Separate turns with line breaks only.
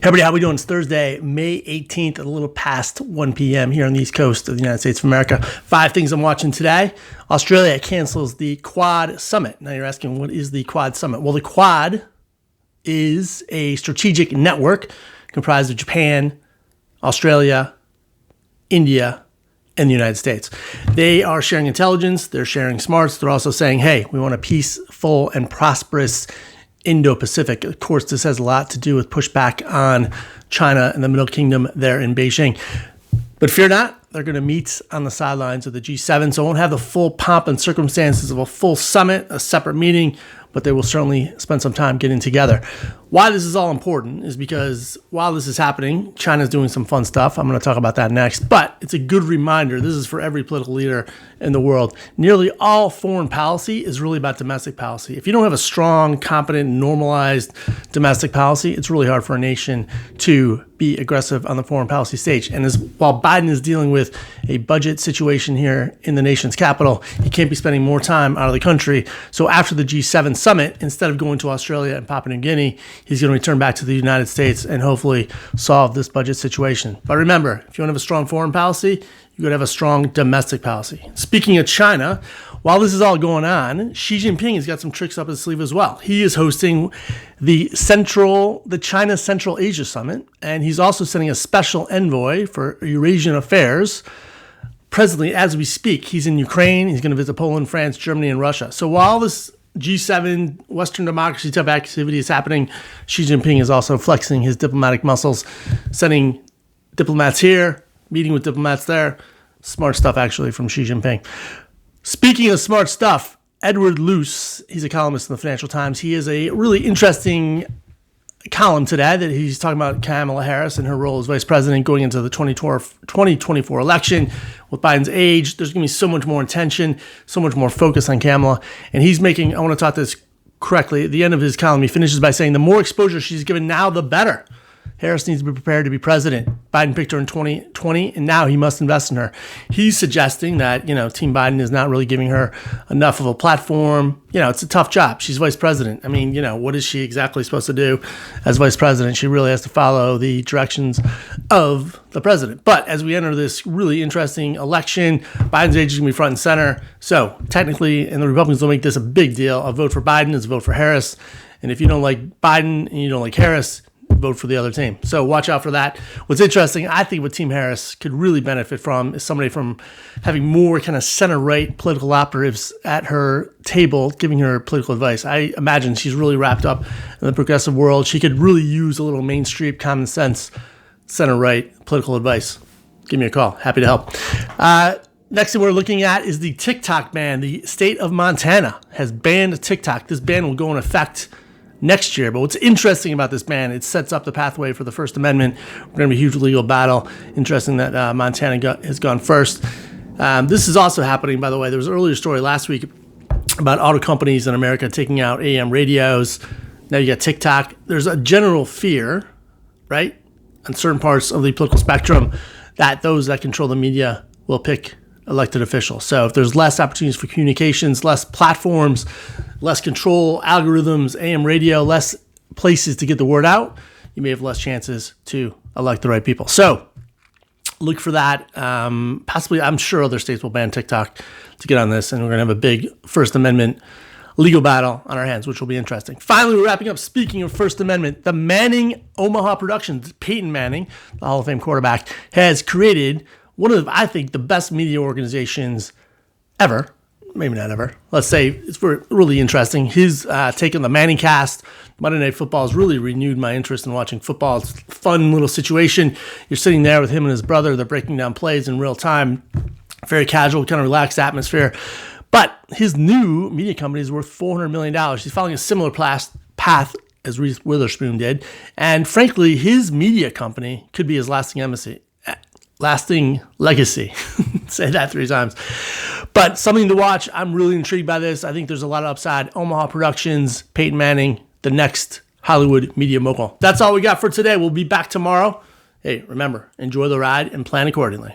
Hey everybody, how we doing? It's Thursday, May 18th, a little past 1 p.m. here on the East Coast of the United States of America. 5 things I'm watching today. Australia cancels the Quad Summit. Now you're asking, what is the Quad Summit? Well, the Quad is a strategic network comprised of Japan, Australia, India, and the United States. They are sharing intelligence. They're sharing smarts. They're also saying, hey, we want a peaceful and prosperous Indo-Pacific. Of course, this has a lot to do with pushback on China and the Middle Kingdom there in Beijing. But fear not, they're going to meet on the sidelines of the G7, so it won't have the full pomp and circumstances of a full summit, a separate meeting, but they will certainly spend some time getting together. Why this is all important is because while this is happening, China's doing some fun stuff. I'm going to talk about that next, but it's a good reminder. This is for every political leader in the world. Nearly all foreign policy is really about domestic policy. If you don't have a strong, competent, normalized domestic policy, it's really hard for a nation to be aggressive on the foreign policy stage. And while Biden is dealing with a budget situation here in the nation's capital, he can't be spending more time out of the country. So after the G7 summit, instead of going to Australia and Papua New Guinea, he's going to return back to the United States and hopefully solve this budget situation. But remember, if you want to have a strong foreign policy, you got to have a strong domestic policy. Speaking of China, while this is all going on, Xi Jinping has got some tricks up his sleeve as well. He is hosting the China Central Asia Summit, and he's also sending a special envoy for Eurasian affairs. Presently, as we speak, he's in Ukraine. He's going to visit Poland, France, Germany, and Russia. So while this G7 Western democracy type activity is happening, Xi Jinping is also flexing his diplomatic muscles, sending diplomats here, meeting with diplomats there. Smart stuff, actually, from Xi Jinping. Speaking of smart stuff, Edward Luce, he's a columnist in the Financial Times. He has a really interesting column today that he's talking about Kamala Harris and her role as vice president going into the 2024 election. With Biden's age, there's going to be so much more attention, so much more focus on Kamala. And he's making, I want to talk this correctly, at the end of his column, he finishes by saying the more exposure she's given now, the better. Harris needs to be prepared to be president. Biden picked her in 2020, and now he must invest in her. He's suggesting that, Team Biden is not really giving her enough of a platform. It's a tough job. She's vice president. I mean, what is she exactly supposed to do as vice president? She really has to follow the directions of the president. But as we enter this really interesting election, Biden's age is going to be front and center. So technically, and the Republicans don't make this a big deal, a vote for Biden is a vote for Harris. And if you don't like Biden and you don't like Harris, vote for the other team. So watch out for that. What's interesting, I think what Team Harris could really benefit from is somebody from having more kind of center-right political operatives at her table, giving her political advice. I imagine she's really wrapped up in the progressive world. She could really use a little Main Street, common sense, center-right political advice. Give me a call. Happy to help. Next thing we're looking at is the TikTok ban. The state of Montana has banned TikTok. This ban will go in effect next year. But what's interesting about this ban, it sets up the pathway for the First Amendment. We're going to be a huge legal battle. Interesting that Montana has gone first. This is also happening, by the way. There was an earlier story last week about auto companies in America taking out AM radios. Now you got TikTok. There's a general fear, right, on certain parts of the political spectrum that those that control the media will pick elected officials. So if there's less opportunities for communications, less platforms, less control, algorithms, AM radio, less places to get the word out, you may have less chances to elect the right people. So look for that. Possibly, I'm sure other states will ban TikTok to get on this, and we're going to have a big First Amendment legal battle on our hands, which will be interesting. Finally, we're wrapping up. Speaking of First Amendment, the Manning Omaha Productions, Peyton Manning, the Hall of Fame quarterback, has created one of, I think, the best media organizations ever. Maybe not ever. Let's say it's really interesting. His take on the Manning cast, Monday Night Football, has really renewed my interest in watching football. It's a fun little situation. You're sitting there with him and his brother. They're breaking down plays in real time. Very casual, kind of relaxed atmosphere. But his new media company is worth $400 million. He's following a similar path as Reese Witherspoon did. And frankly, his media company could be his lasting legacy. Say that 3 times. But something to watch. I'm really intrigued by this. I think there's a lot of upside. Omaha Productions, Peyton Manning, the next Hollywood media mogul. That's all we got for today. We'll be back tomorrow. Hey, remember, enjoy the ride and plan accordingly.